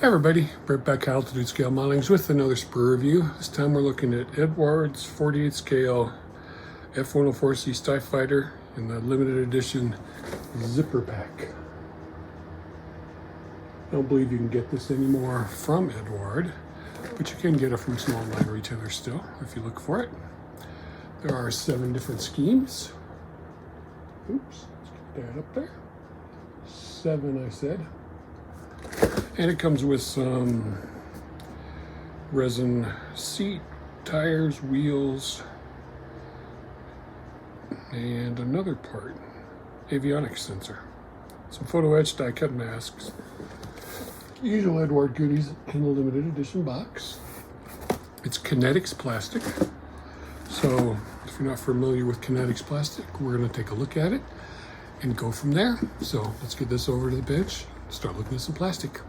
Hi everybody, Brett back Altitude Scale Modelings with another Sprue review. This time we're looking at Eduard's 48 scale F-104C Sty Fighter in the limited edition zipper pack. I don't believe you can get this anymore from Eduard, but you can get it from some online retailers still if you look for it. There are 7 different schemes. Oops, let's get that up there. 7 I said. And it comes with some resin seat, tires, wheels, and another part, avionics sensor. Some photo etched die cut masks. Usual Eduard goodies in the limited edition box. It's Kinetics plastic. So if you're not familiar with Kinetics plastic, we're going to take a look at it and go from there. So let's get this over to the bench, start looking at some plastic.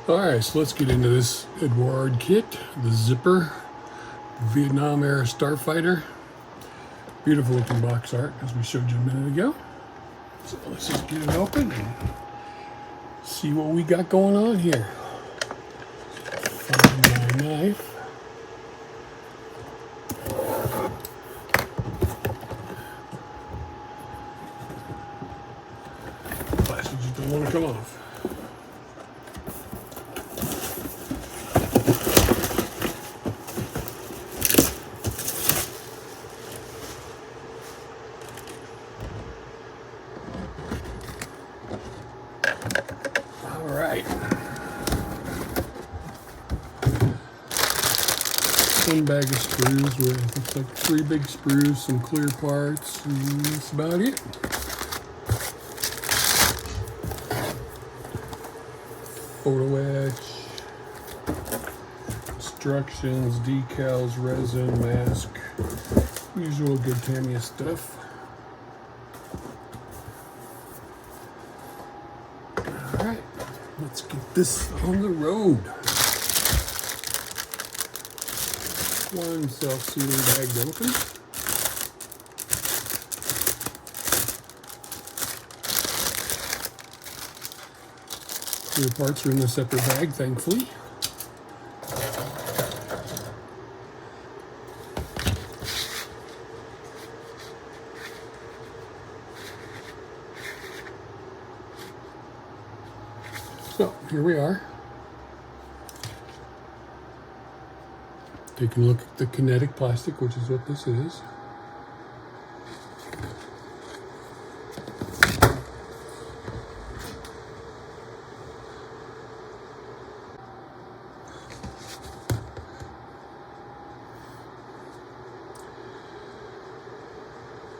All right, so let's get into this Eduard kit, the zipper, Vietnam era starfighter. Beautiful looking box art, as we showed you a minute ago. So let's just get it open and see what we got going on here. Find my knife. Plastic just don't want to come off. Alright. One bag of sprues with, looks like 3 big sprues, some clear parts, and that's about it. Photo etch, instructions, decals, resin, mask, usual good Tamiya stuff. Alright, let's get this on the road. One self-sealing bag to open. Clear parts are in a separate bag, thankfully. So here we are. Taking a look at the kinetic plastic, which is what this is.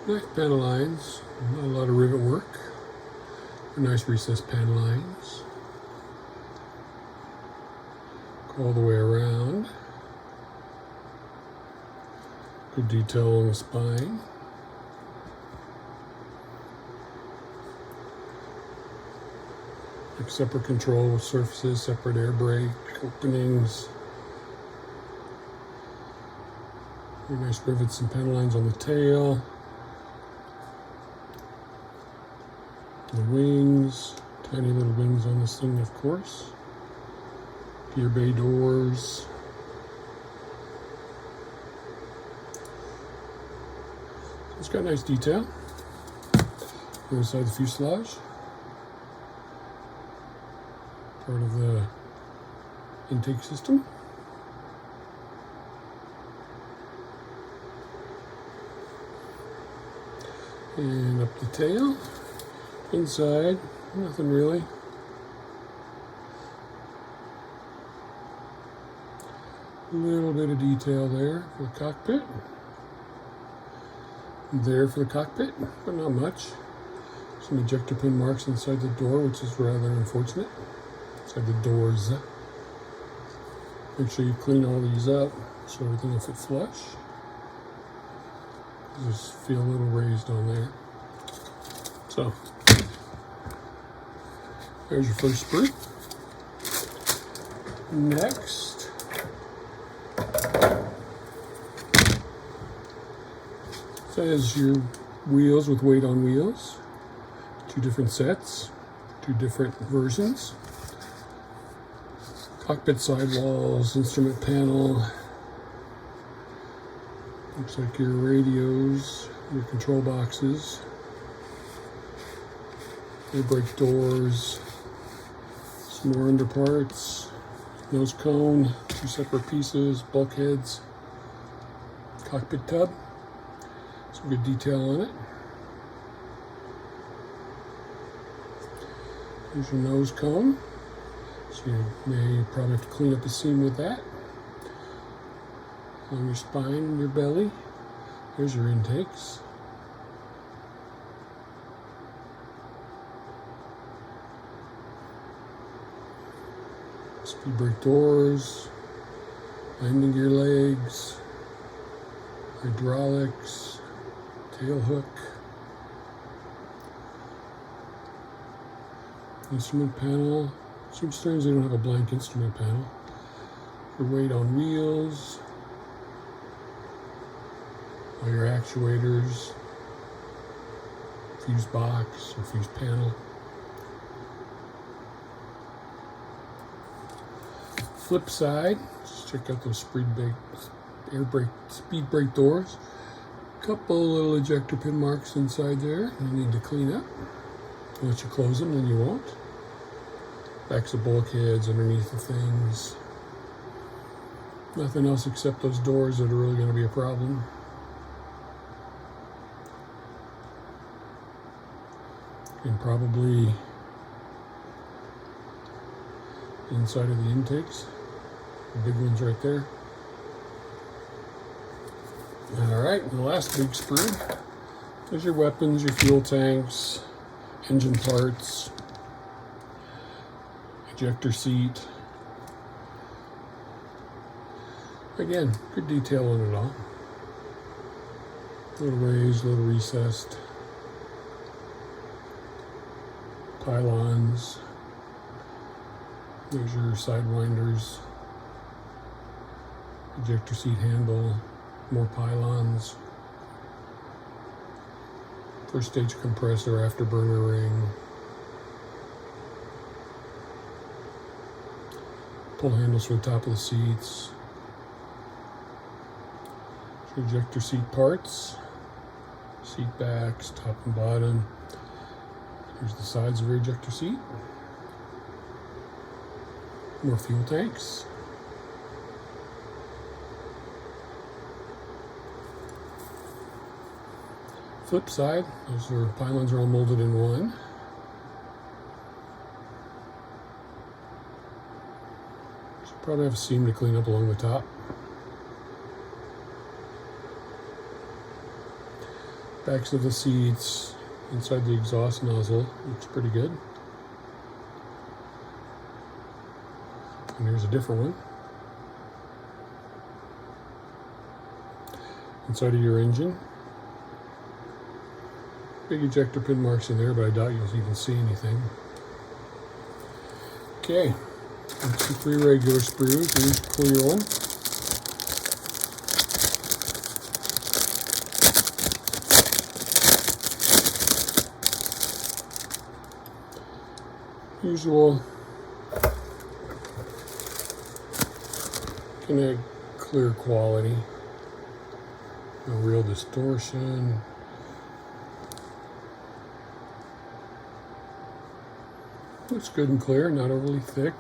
Nice panel lines, not a lot of rivet work. Nice recessed panel lines. Go all the way around. Good detail on the spine. Like separate control with surfaces, separate air brake, openings. Very nice rivets and panel lines on the tail. The wings, tiny little wings on this thing, of course. Gear bay doors. It's got nice detail. The other side of the fuselage. Part of the intake system. And up the tail. Inside, nothing really. A little bit of detail there for the cockpit. There for the cockpit, but not much. Some ejector pin marks inside the door, which is rather unfortunate. Inside the doors. Make sure you clean all these up so everything will fit flush. Just feel a little raised on there. So, there's your first sprue. Next, says your wheels with weight on wheels. 2 different sets, 2 different versions. Cockpit sidewalls, instrument panel. Looks like your radios, your control boxes, air brake doors, some more underparts, nose cone, 2 separate pieces, bulkheads, cockpit tub, some good detail on it. Here's your nose cone, so you may probably have to clean up the seam with that. On your spine and your belly, there's your intakes. Speed brake doors, landing gear legs, hydraulics, tail hook, instrument panel. Sometimes they don't have a blank instrument panel. Your weight on wheels, all your actuators, fuse box or fuse panel. Flip side, just check out those speed brake doors. Couple little ejector pin marks inside there you need to clean up. Once you close them, then you won't. Backs of bulkheads underneath the things. Nothing else except those doors that are really going to be a problem. And probably inside of the intakes. The big ones right there. Alright, and the last big sprue. There's your weapons, your fuel tanks, engine parts, ejector seat. Again, good detail on it all. A little raised, a little recessed. Pylons. There's your side winders. Ejector seat handle. More pylons. First stage compressor, afterburner ring. Pull handles for the top of the seats. Ejector seat parts. Seat backs, top and bottom. Here's the sides of your ejector seat. More fuel tanks. Flip side, those are pylons are all molded in one. Should probably have a seam to clean up along the top. Backs of the seats, inside the exhaust nozzle, looks pretty good. And here's a different one. Inside of your engine. Big ejector pin marks in there, but I doubt you'll even see anything. Okay, that's the 3 regular sprues. Here's the clear one. Usual kind of clear quality, no real distortion. Looks good and clear, not overly thick.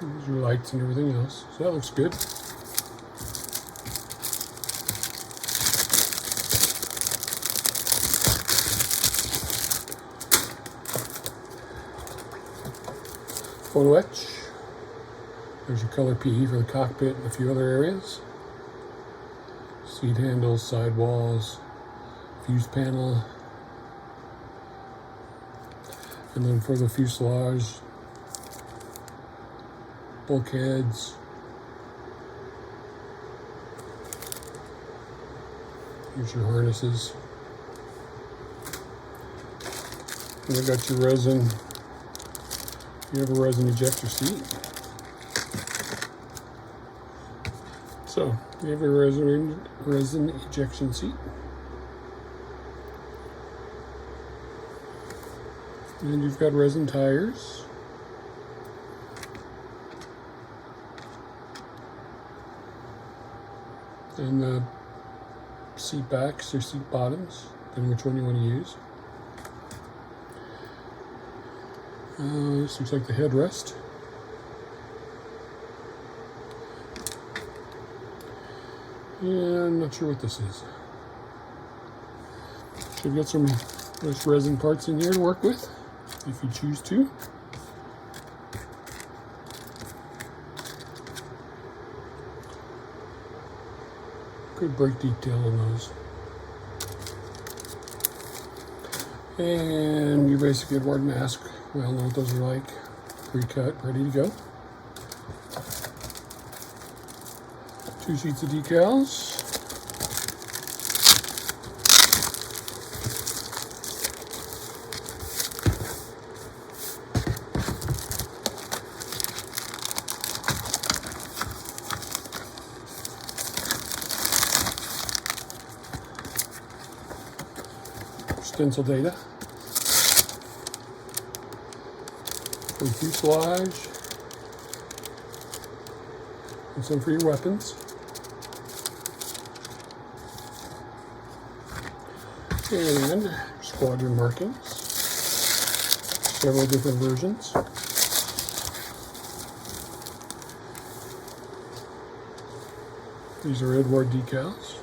There's your lights and everything else. So that looks good. Photo etch. There's your color PE for the cockpit and a few other areas. Seat handles, side walls, fuse panel. And then for the fuselage, bulkheads. Here's your harnesses. And I got your resin. You have a resin ejector seat. So, You have a resin ejection seat. And you've got resin tires. And the seat backs or seat bottoms, depending which one you want to use. This looks like the headrest. Yeah, I'm not sure what this is. So you've got some nice resin parts in here to work with, if you choose to. Good brake detail on those. And your basic Eduard mask. We all know what those are like. Pre-cut, ready to go. 2 sheets of decals. Stencil data for your fuselage and some for your weapons. And squadron markings, several different versions. These are Eduard decals.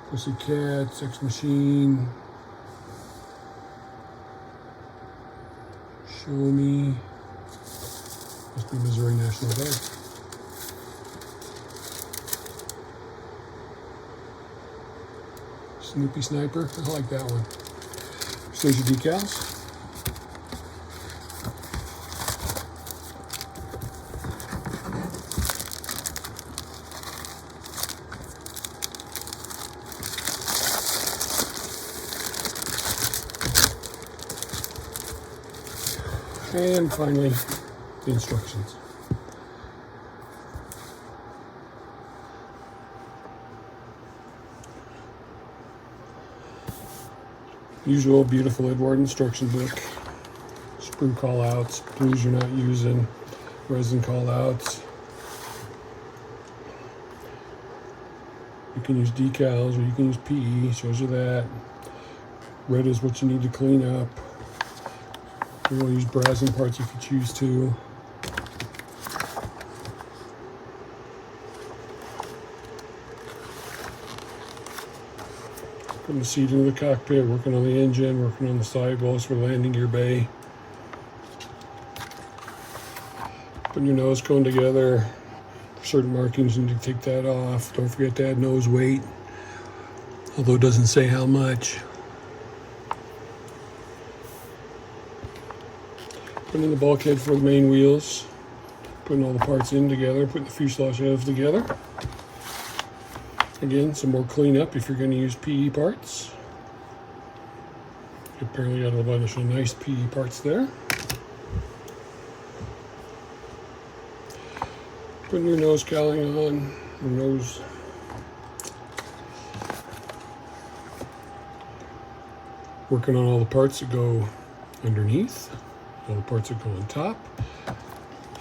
Pussycat, Sex Machine, Show Me, must be Missouri National Guard. Snoopy Sniper, I like that one. So there's your decals. And finally, the instructions. Usual beautiful Eduard instruction book. Sprue call-outs, blues you're not using, resin call-outs. You can use decals or you can use PE, shows you that. Red is what you need to clean up. You will use brazen parts if you choose to. Putting the seat into the cockpit, working on the engine, working on the sidewalls for the landing gear bay. Putting your nose cone together. For certain markings, you need to take that off. Don't forget to add nose weight, although it doesn't say how much. Putting in the bulkhead for the main wheels. Putting all the parts in together, putting the fuselage heads together. Again, some more cleanup if you're going to use PE parts. You apparently got a bunch of nice PE parts there. Putting your nose cowling on, your nose. Working on all the parts that go underneath, all the parts that go on top.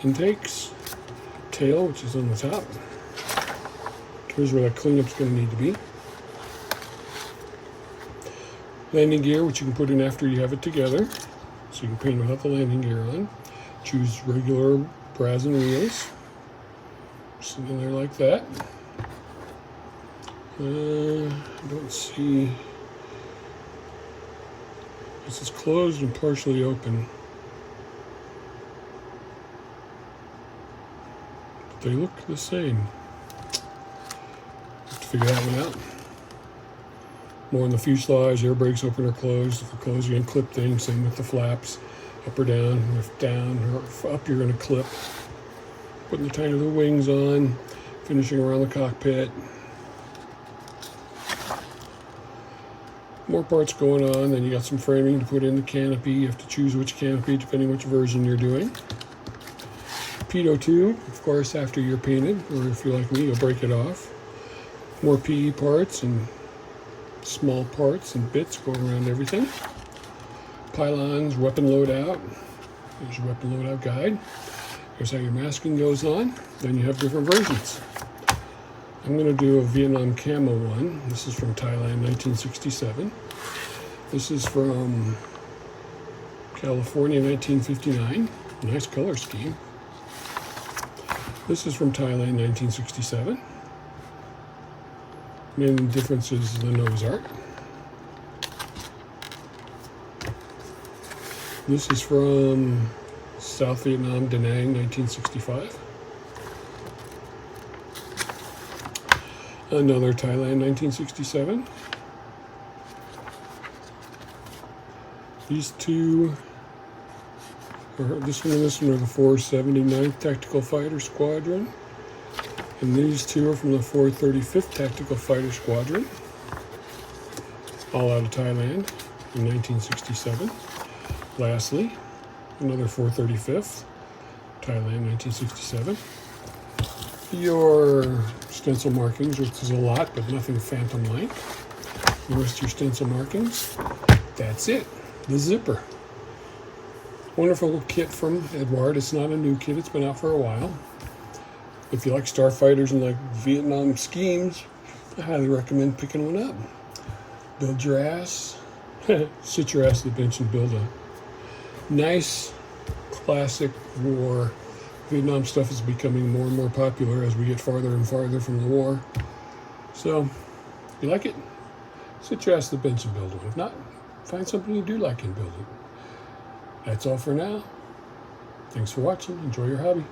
Intakes, tail, which is on the top. Here's where that cleanup's going to need to be. Landing gear, which you can put in after you have it together. So you can paint without the landing gear on. Choose regular brazen wheels. Sitting in there like that. I don't see. This is closed and partially open. But they look the same. Figure that one out. More on the fuselage, air brakes open or closed. If they're closed, you're going to clip things. Same with the flaps, up or down. If down or up, you're going to clip. Putting the tiny little wings on, finishing around the cockpit. More parts going on. Then you got some framing to put in the canopy. You have to choose which canopy depending which version you're doing. torpedo tube, of course, after you're painted, or if you're like me, you'll break it off. More PE parts and small parts and bits go around everything. Pylons, weapon loadout. There's your weapon loadout guide. Here's how your masking goes on. Then you have different versions. I'm going to do a Vietnam camo one. This is from Thailand, 1967. This is from California, 1959. Nice color scheme. This is from Thailand, 1967. Main difference is the nose art. This is from South Vietnam, Da Nang, 1965. Another Thailand, 1967. These two, this one and this one are the 479th Tactical Fighter Squadron. And these two are from the 435th Tactical Fighter Squadron. All out of Thailand in 1967. Lastly, another 435th, Thailand, 1967. Your stencil markings, which is a lot, but nothing phantom-like. The rest of your stencil markings. That's it. The zipper. Wonderful kit from Eduard. It's not a new kit. It's been out for a while. If you like starfighters and like Vietnam schemes, I highly recommend picking one up. Build your ass. Sit your ass to the bench and build a nice, classic war. Vietnam stuff is becoming more and more popular as we get farther and farther from the war. So, if you like it, sit your ass to the bench and build one. If not, find something you do like and build it. That's all for now. Thanks for watching. Enjoy your hobby.